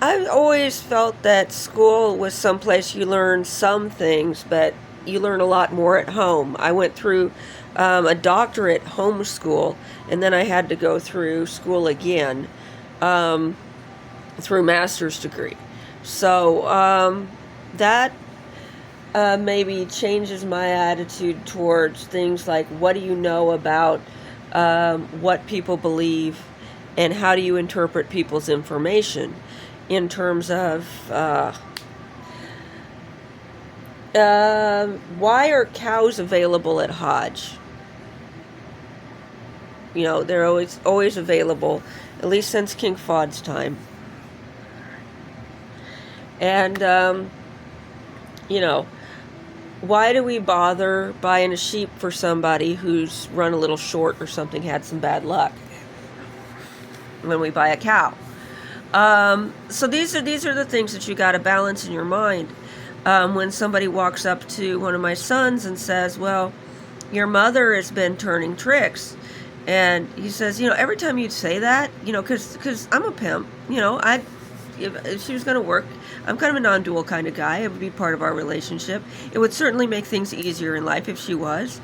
I've always felt that school was someplace you learn some things, but you learn a lot more at home. I went through a doctorate homeschool, and then I had to go through school again um, through master's degree. So that maybe changes my attitude towards things like what do you know about what people believe and how do you interpret people's information in terms of why are cows available at Hodge? You know, they're always available, at least since King Fod's time. And you know, why do we bother buying a sheep for somebody who's run a little short or something, had some bad luck, when we buy a cow? So these are the things that you got to balance in your mind. When somebody walks up to one of my sons and says, "Well, your mother has been turning tricks," and he says, "You know, every time you say that, you know, because I'm a pimp, you know, if she was going to work, I'm kind of a non-dual kind of guy. It would be part of our relationship. It would certainly make things easier in life if she was,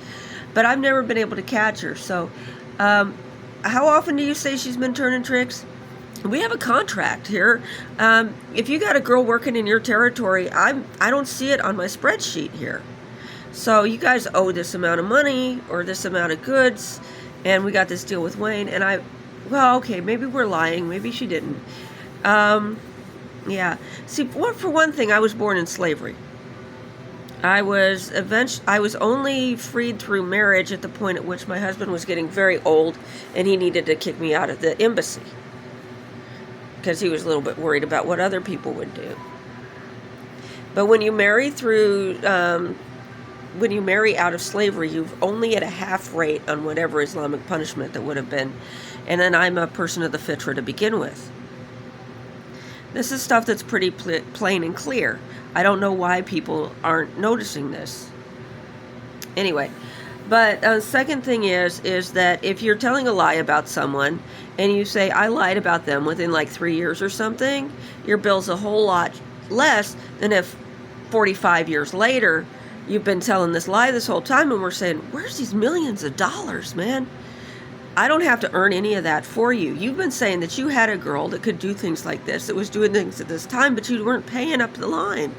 but I've never been able to catch her. So, how often do you say she's been turning tricks?" We have a contract here. If you got a girl working in your territory, I don't see it on my spreadsheet here. So you guys owe this amount of money or this amount of goods, and we got this deal with Wayne. And well, okay, maybe we're lying. Maybe she didn't. Yeah. See, for one thing, I was born in slavery. I was only freed through marriage at the point at which my husband was getting very old, and he needed to kick me out of the embassy, because he was a little bit worried about what other people would do. But when you marry when you marry out of slavery, you've only at a half rate on whatever Islamic punishment that would have been. And then I'm a person of the fitra to begin with. This is stuff that's pretty plain and clear. I don't know why people aren't noticing this. Anyway, but second thing is that if you're telling a lie about someone and you say, "I lied about them within like 3 years or something," your bill's a whole lot less than if 45 years later you've been telling this lie this whole time and we're saying, "Where's these millions of dollars, man?" I don't have to earn any of that for you. You've been saying that you had a girl that could do things like this, that was doing things at this time, but you weren't paying up the line.